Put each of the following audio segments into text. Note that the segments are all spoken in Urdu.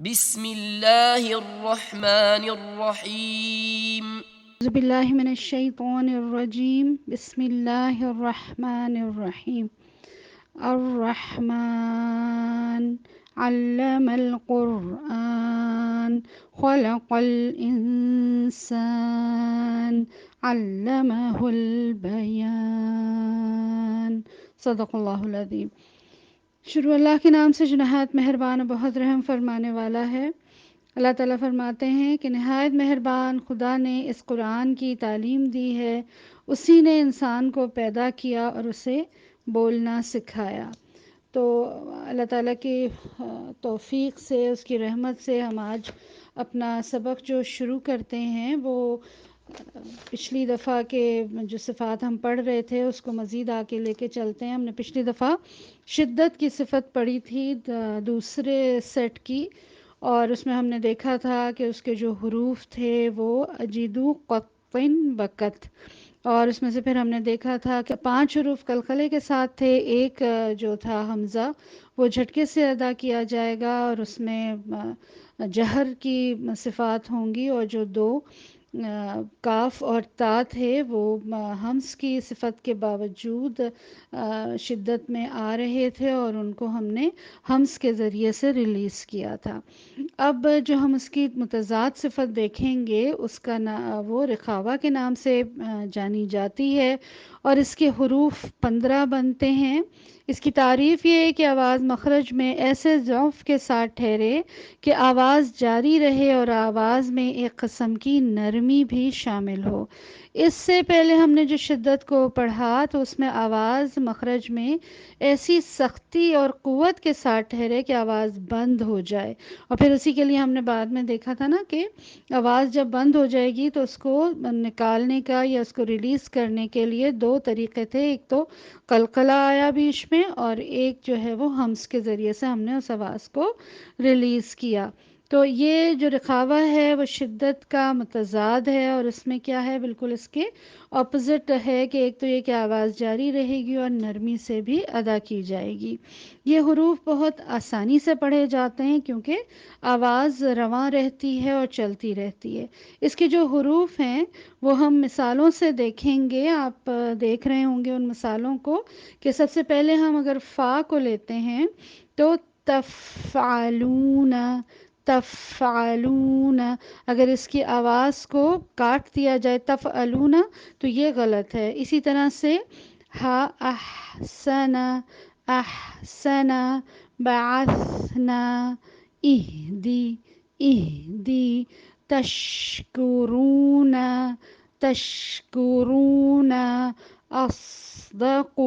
بسم اللہ الرحمن الرحیم. اعوذ باللہ من الشیطان الرجیم. بسم اللہ الرحمن الرحیم. الرحمن علم القرآن خلق الانسان علمہ البیان. صدق اللہ العظیم. شروع اللہ کے نام سے جو نہایت مہربان و بہت رحم فرمانے والا ہے. اللہ تعالیٰ فرماتے ہیں کہ نہایت مہربان خدا نے اس قرآن کی تعلیم دی ہے، اسی نے انسان کو پیدا کیا اور اسے بولنا سکھایا. تو اللہ تعالیٰ کی توفیق سے، اس کی رحمت سے ہم آج اپنا سبق جو شروع کرتے ہیں وہ پچھلی دفعہ کے جو صفات ہم پڑھ رہے تھے اس کو مزید آگے لے کے چلتے ہیں. ہم نے پچھلی دفعہ شدت کی صفت پڑھی تھی دوسرے سیٹ کی، اور اس میں ہم نے دیکھا تھا کہ اس کے جو حروف تھے وہ اجیدو قطن بکت، اور اس میں سے پھر ہم نے دیکھا تھا کہ 5 حروف قلقلے کے ساتھ تھے. ایک جو تھا حمزہ وہ جھٹکے سے ادا کیا جائے گا اور اس میں جہر کی صفات ہوں گی، اور جو 2 کاف اور تا تھے وہ ہمس کی صفت کے باوجود شدت میں آ رہے تھے اور ان کو ہم نے ہمس کے ذریعے سے ریلیز کیا تھا. اب جو ہم اس کی متضاد صفت دیکھیں گے اس کا وہ رخاوہ کے نام سے جانی جاتی ہے، اور اس کے حروف 15 بنتے ہیں. اس کی تعریف یہ ہے کہ آواز مخرج میں ایسے ضعف کے ساتھ ٹھہرے کہ آواز جاری رہے اور آواز میں ایک قسم کی نرمی بھی شامل ہو. اس سے پہلے ہم نے جو شدت کو پڑھا تو اس میں آواز مخرج میں ایسی سختی اور قوت کے ساتھ ٹھہرے کہ آواز بند ہو جائے. اور پھر اسی کے لیے ہم نے بعد میں دیکھا تھا نا کہ آواز جب بند ہو جائے گی تو اس کو نکالنے کا یا اس کو ریلیز کرنے کے لیے 2 طریقے تھے. ایک تو قلقلہ آیا بیچ میں، اور ایک جو ہے وہ ہمس کے ذریعے سے ہم نے اس آواز کو ریلیز کیا. تو یہ جو رخاوہ ہے وہ شدت کا متضاد ہے، اور اس میں کیا ہے، بالکل اس کے اپوزٹ ہے کہ ایک تو یہ کہ آواز جاری رہے گی اور نرمی سے بھی ادا کی جائے گی. یہ حروف بہت آسانی سے پڑھے جاتے ہیں کیونکہ آواز رواں رہتی ہے اور چلتی رہتی ہے. اس کے جو حروف ہیں وہ ہم مثالوں سے دیکھیں گے. آپ دیکھ رہے ہوں گے ان مثالوں کو کہ سب سے پہلے ہم اگر فا کو لیتے ہیں تو تفعلون، تفعلون. اگر اس کی آواز کو کاٹ دیا جائے تفعلون تو یہ غلط ہے. اسی طرح سے ہا احسن، احسن، بعثنا، اہدی، اہدی، تشکرون، تشکرون، اصدق،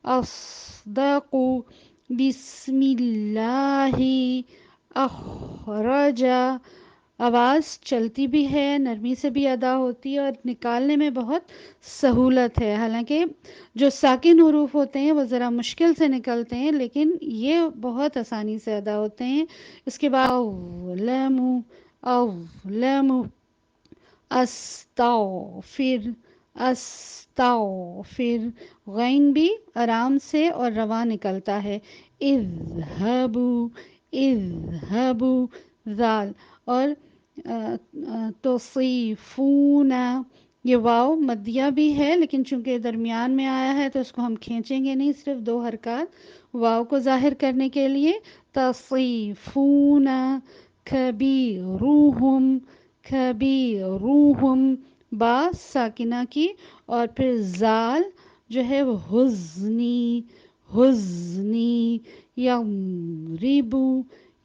اصدق، بسم اللہ، اخرج. آواز چلتی بھی ہے، نرمی سے بھی ادا ہوتی ہے اور نکالنے میں بہت سہولت ہے. حالانکہ جو ساکن حروف ہوتے ہیں وہ ذرا مشکل سے نکلتے ہیں لیکن یہ بہت آسانی سے ادا ہوتے ہیں. اس کے بعد اظلم، اظلم، استغفر، استغفر. غین بھی آرام سے اور رواں نکلتا ہے. اذهبوا، اذهبوا. ذال. اور تصیفون، یہ واو مدیہ بھی ہے لیکن چونکہ درمیان میں آیا ہے تو اس کو ہم کھینچیں گے نہیں، صرف 2 حرکات واو کو ظاہر کرنے کے لیے. تصیفون، کبیرہم، کبیرہم. با ساکنہ کی، اور پھر زال جو ہے وہ حزنی، حزنی. یضرب،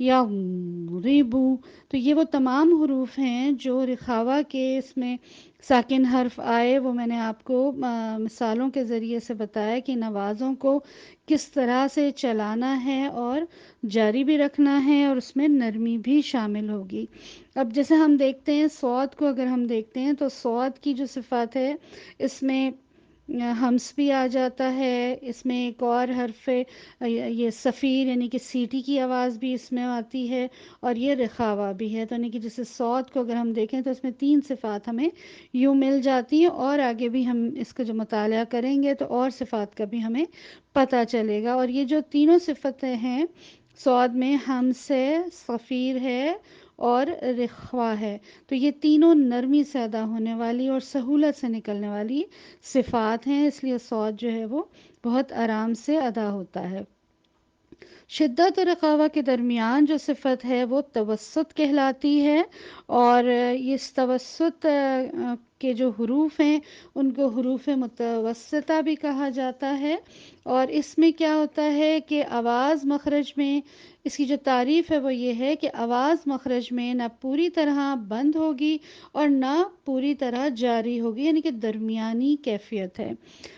یضرب. تو یہ وہ تمام حروف ہیں جو رخاوہ کے اس میں ساکن حرف آئے. وہ میں نے آپ کو مثالوں کے ذریعے سے بتایا کہ ان آوازوں کو کس طرح سے چلانا ہے اور جاری بھی رکھنا ہے اور اس میں نرمی بھی شامل ہوگی. اب جیسے ہم دیکھتے ہیں صوت کو، اگر ہم دیکھتے ہیں تو صوت کی جو صفات ہے اس میں ہمس بھی آ جاتا ہے. اس میں ایک اور حرف یہ صفیر یعنی کہ سیٹی کی آواز بھی اس میں آتی ہے، اور یہ رخاوہ بھی ہے. تو یعنی کہ جیسے صوت کو اگر ہم دیکھیں تو اس میں 3 صفات ہمیں یوں مل جاتی ہیں، اور آگے بھی ہم اس کا جو مطالعہ کریں گے تو اور صفات کا بھی ہمیں پتہ چلے گا. اور یہ جو تینوں صفتیں ہیں صاد میں ہمس ہے، صفیر ہے اور رخوا ہے. تو یہ تینوں نرمی سے ادا ہونے والی اور سہولت سے نکلنے والی صفات ہیں، اس لیے صاد جو ہے وہ بہت آرام سے ادا ہوتا ہے. شدت اور رخاوہ کے درمیان جو صفت ہے وہ توسط کہلاتی ہے، اور اس توسط کے جو حروف ہیں ان کو حروف متوسطہ بھی کہا جاتا ہے. اور اس میں کیا ہوتا ہے کہ آواز مخرج میں، اس کی جو تعریف ہے وہ یہ ہے کہ آواز مخرج میں نہ پوری طرح بند ہوگی اور نہ پوری طرح جاری ہوگی، یعنی کہ درمیانی کیفیت ہے.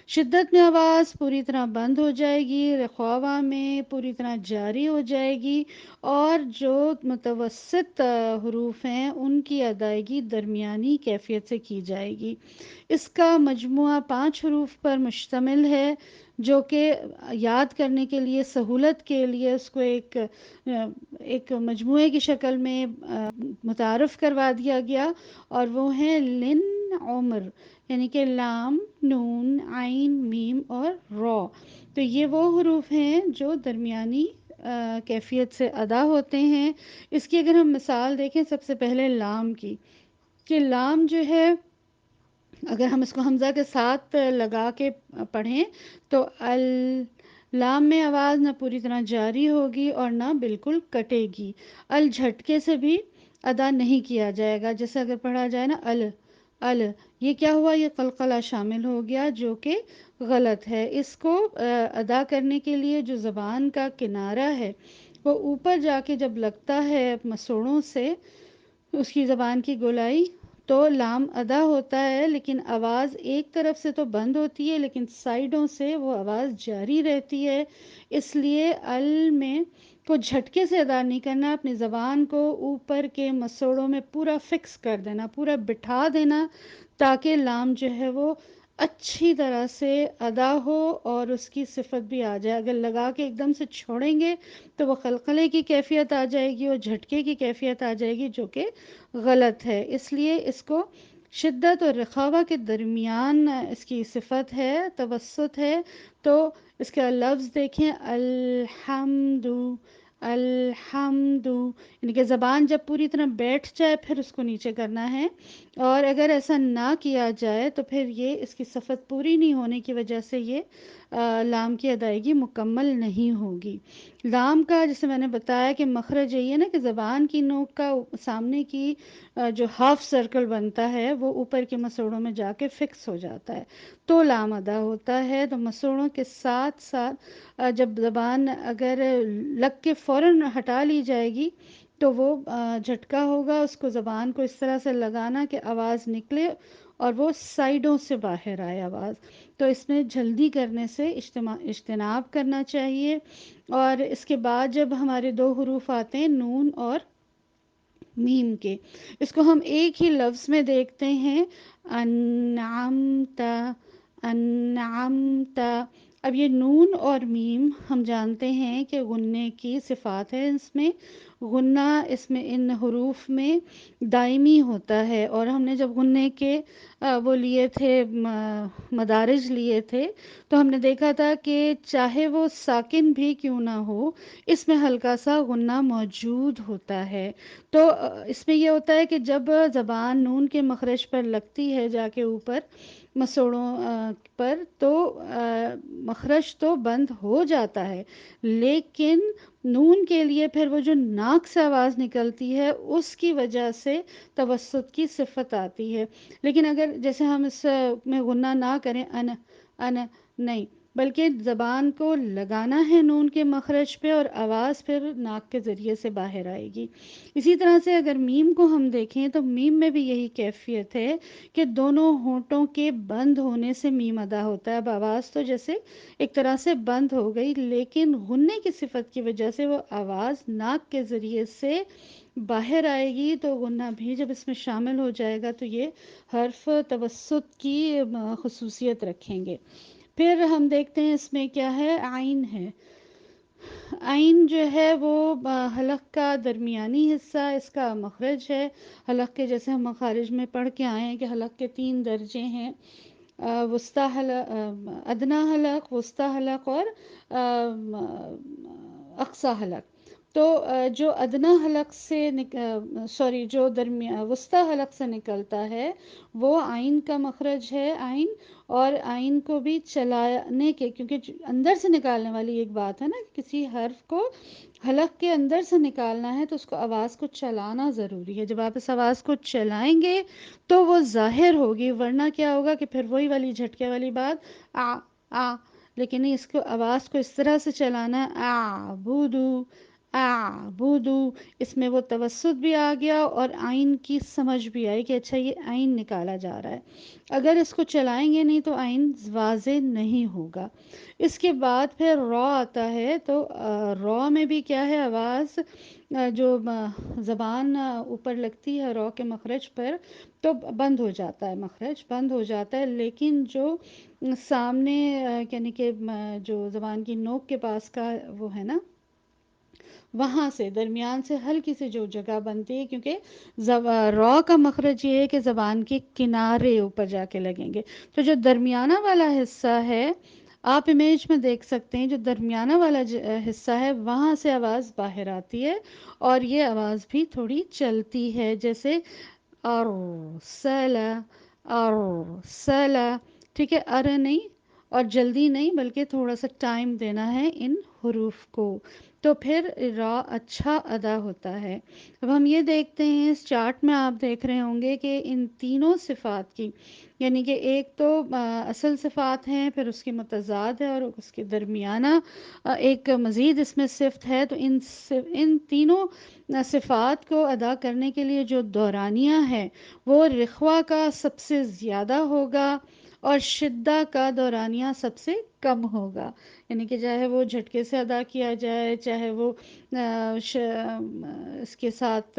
شدت میں آواز پوری طرح بند ہو جائے گی، رخاوہ میں پوری طرح جاری ہو جائے گی، اور جو متوسط حروف ہیں ان کی ادائیگی درمیانی کیفیت سے کی جائے گی. اس کا مجموعہ 5 حروف پر مشتمل ہے، جو کہ یاد کرنے کے لیے، سہولت کے لیے اس کو ایک مجموعے کی شکل میں متعارف کروا دیا گیا، اور وہ ہیں لن، عمر، یعنی کہ لام، نون، عین، میم اور را. تو یہ وہ حروف ہیں جو درمیانی کیفیت سے ادا ہوتے ہیں. اس کی اگر ہم مثال دیکھیں سب سے پہلے لام کی، کہ لام جو ہے اگر ہم اس کو حمزہ کے ساتھ لگا کے پڑھیں تو لام میں آواز نہ پوری طرح جاری ہوگی اور نہ بالکل کٹے گی. جھٹکے سے بھی ادا نہیں کیا جائے گا، جیسے اگر پڑھا جائے نا ال، یہ کیا ہوا، یہ قلقلہ شامل ہو گیا جو کہ غلط ہے. اس کو ادا کرنے کے لیے جو زبان کا کنارہ ہے وہ اوپر جا کے جب لگتا ہے مسوڑوں سے، اس کی زبان کی گولائی، تو لام ادا ہوتا ہے، لیکن آواز ایک طرف سے تو بند ہوتی ہے لیکن سائیڈوں سے وہ آواز جاری رہتی ہے. اس لیے میں کو جھٹکے سے ادا نہیں کرنا، اپنی زبان کو اوپر کے مسوڑوں میں پورا فکس کر دینا، پورا بٹھا دینا، تاکہ لام جو ہے وہ اچھی طرح سے ادا ہو اور اس کی صفت بھی آ جائے. اگر لگا کے ایک دم سے چھوڑیں گے تو وہ قلقلے کی کیفیت آ جائے گی اور جھٹکے کی کیفیت آ جائے گی، جو کہ غلط ہے. اس لیے اس کو شدت اور رخاوہ کے درمیان اس کی صفت ہے، توسط ہے. تو اس کا لفظ دیکھیں، الحمد، الحمد، یعنی کہ زبان جب پوری طرح بیٹھ جائے پھر اس کو نیچے کرنا ہے، اور اگر ایسا نہ کیا جائے تو پھر یہ اس کی صفت پوری نہیں ہونے کی وجہ سے یہ لام کی ادائیگی مکمل نہیں ہوگی. لام کا جیسے میں نے بتایا کہ مخرج یہ ہے نا کہ زبان کی نوک کا سامنے کی جو ہاف سرکل بنتا ہے وہ اوپر کے مسوڑوں میں جا کے فکس ہو جاتا ہے تو لام ادا ہوتا ہے. تو مسوڑوں کے ساتھ ساتھ جب زبان اگر لگ کے فوراً ہٹا لی جائے گی تو وہ جھٹکا ہوگا. اس کو زبان کو اس طرح سے لگانا کہ آواز نکلے اور وہ سائیڈوں سے باہر آئے آواز. تو اس میں جلدی کرنے سے اجتناب کرنا چاہیے. اور اس کے بعد جب ہمارے 2 حروف آتے ہیں نون اور میم کے، اس کو ہم ایک ہی لفظ میں دیکھتے ہیں، انعمت، انعمت. اب یہ نون اور میم ہم جانتے ہیں کہ غنے کی صفات ہے. اس میں غنہ اس میں ان حروف میں دائمی ہوتا ہے، اور ہم نے جب غنے کے وہ لیے تھے مدارج لیے تھے تو ہم نے دیکھا تھا کہ چاہے وہ ساکن بھی کیوں نہ ہو اس میں ہلکا سا غنہ موجود ہوتا ہے. تو اس میں یہ ہوتا ہے کہ جب زبان نون کے مخرج پر لگتی ہے جا کے اوپر مسوڑوں پر تو مخرج تو بند ہو جاتا ہے، لیکن نون کے لیے پھر وہ جو ناک سے آواز نکلتی ہے اس کی وجہ سے توسط کی صفت آتی ہے. لیکن اگر جیسے ہم اس میں غنہ نہ کریں، ان نہیں، بلکہ زبان کو لگانا ہے نون کے مخرج پہ اور آواز پھر ناک کے ذریعے سے باہر آئے گی. اسی طرح سے اگر میم کو ہم دیکھیں تو میم میں بھی یہی کیفیت ہے کہ دونوں ہونٹوں کے بند ہونے سے میم ادا ہوتا ہے. اب آواز تو جیسے ایک طرح سے بند ہو گئی، لیکن غنے کی صفت کی وجہ سے وہ آواز ناک کے ذریعے سے باہر آئے گی. تو غنہ بھی جب اس میں شامل ہو جائے گا تو یہ حرف توسط کی خصوصیت رکھیں گے. پھر ہم دیکھتے ہیں اس میں کیا ہے، عین ہے. عین جو ہے وہ حلق کا درمیانی حصہ اس کا مخرج ہے. حلق کے جیسے ہم مخارج میں پڑھ کے آئے ہیں کہ حلق کے 3 درجے ہیں، وسطی حلق، ادنیٰ حلق، وسطی حلق اور اقصی حلق. تو جو ادنا حلق سے جو وسطی حلق سے نکلتا ہے وہ عین کا مخرج ہے، عین، اور عین کو بھی چلانے کے، کیونکہ اندر سے نکالنے والی ایک بات ہے نا، کسی حرف کو حلق کے اندر سے نکالنا ہے تو اس کو آواز کو چلانا ضروری ہے. جب آپ اس آواز کو چلائیں گے تو وہ ظاہر ہوگی، ورنہ کیا ہوگا کہ پھر وہی والی جھٹکے والی بات آ آ. لیکن اس کو آواز کو اس طرح سے چلانا ہے، اعبدو اعبدو. اس میں وہ توسط بھی آ گیا اور عین کی سمجھ بھی آئی کہ اچھا یہ عین نکالا جا رہا ہے. اگر اس کو چلائیں گے نہیں تو عین واضح نہیں ہوگا. اس کے بعد پھر را آتا ہے، تو را میں بھی کیا ہے، آواز جو زبان اوپر لگتی ہے را کے مخرج پر تو بند ہو جاتا ہے، مخرج بند ہو جاتا ہے. لیکن جو سامنے یعنی کہ جو زبان کی نوک کے پاس کا وہ ہے نا، وہاں سے درمیان سے ہلکی سے جو جگہ بنتی ہے، کیونکہ را کا مخرج یہ ہے کہ زبان کے کنارے اوپر جا کے لگیں گے. تو جو درمیانہ والا حصہ ہے، آپ امیج میں دیکھ سکتے ہیں، جو درمیانہ والا حصہ ہے وہاں سے آواز باہر آتی ہے اور یہ آواز بھی تھوڑی چلتی ہے، جیسے ارسل ارسل. ٹھیک ہے، نہیں اور جلدی نہیں، بلکہ تھوڑا سا ٹائم دینا ہے ان حروف کو، تو پھر را اچھا ادا ہوتا ہے. اب ہم یہ دیکھتے ہیں، اس چارٹ میں آپ دیکھ رہے ہوں گے کہ ان تینوں صفات کی، یعنی کہ ایک تو اصل صفات ہیں، پھر اس کی متضاد ہے، اور اس کے درمیانہ ایک مزید اس میں صفت ہے. تو ان تینوں صفات کو ادا کرنے کے لیے جو دورانیہ ہے وہ رخوہ کا سب سے زیادہ ہوگا اور شدہ کا دورانیہ سب سے کم ہوگا. یعنی کہ چاہے وہ جھٹکے سے ادا کیا جائے، چاہے وہ اس کے ساتھ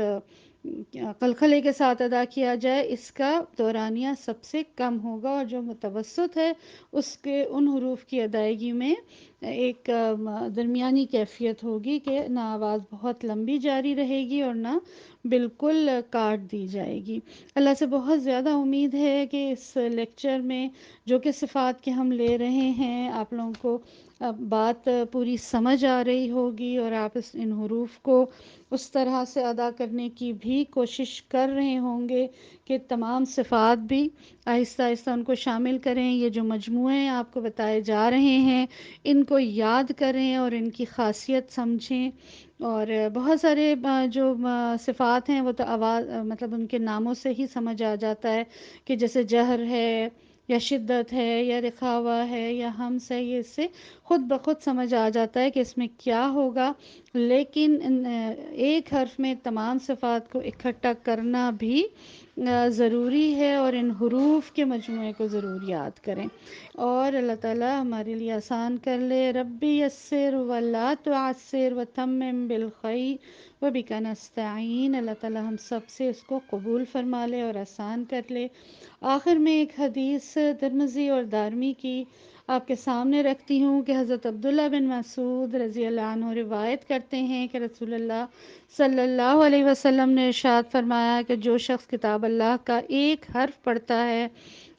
قلقلے کے ساتھ ادا کیا جائے، اس کا دورانیہ سب سے کم ہوگا. اور جو متوسط ہے اس کے ان حروف کی ادائیگی میں ایک درمیانی کیفیت ہوگی کہ نہ آواز بہت لمبی جاری رہے گی اور نہ بالکل کاٹ دی جائے گی. اللہ سے بہت زیادہ امید ہے کہ اس لیکچر میں جو کہ صفات کے ہم لے رہے ہیں، آپ لوگوں کو بات پوری سمجھ آ رہی ہوگی اور آپ ان حروف کو اس طرح سے ادا کرنے کی بھی کوشش کر رہے ہوں گے کہ تمام صفات بھی آہستہ آہستہ ان کو شامل کریں. یہ جو مجموعے آپ کو بتائے جا رہے ہیں ان کو یاد کریں اور ان کی خاصیت سمجھیں. اور بہت سارے جو صفات ہیں وہ تو آواز مطلب ان کے ناموں سے ہی سمجھ آ جاتا ہے، کہ جیسے جہر ہے یا شدت ہے یا رخاوہ ہے یا ہمس ہے، یہ اس سے خود بخود سمجھ آ جاتا ہے کہ اس میں کیا ہوگا. لیکن ایک حرف میں تمام صفات کو اکٹھا کرنا بھی ضروری ہے، اور ان حروف کے مجموعے کو ضرور یاد کریں. اور اللہ تعالیٰ ہمارے لیے آسان کر لے. ربی یسر ولا تعسر وتمم بالخیر وبک نستعین. اللہ تعالیٰ ہم سب سے اس کو قبول فرما لے اور آسان کر لے. آخر میں ایک حدیث ترمذی اور دارمی کی آپ کے سامنے رکھتی ہوں کہ حضرت عبداللہ بن مسعود رضی اللہ عنہ روایت کرتے ہیں کہ رسول اللہ صلی اللہ علیہ وسلم نے ارشاد فرمایا کہ جو شخص کتاب اللہ کا ایک حرف پڑھتا ہے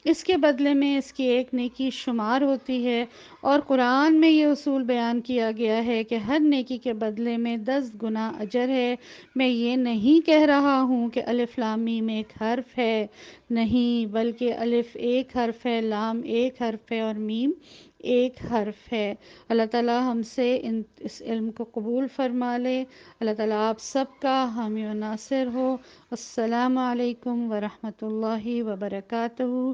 اس کے بدلے میں اس کی ایک نیکی شمار ہوتی ہے. اور قرآن میں یہ اصول بیان کیا گیا ہے کہ ہر نیکی کے بدلے میں 10 گنا اجر ہے. میں یہ نہیں کہہ رہا ہوں کہ الف لام میم ایک حرف ہے، نہیں، بلکہ الف ایک حرف ہے، لام ایک حرف ہے اور میم ایک حرف ہے. اللہ تعالیٰ ہم سے اس علم کو قبول فرما لے. اللہ تعالیٰ آپ سب کا حامی و ناصر ہو. السلام علیکم ورحمۃ اللہ وبرکاتہ.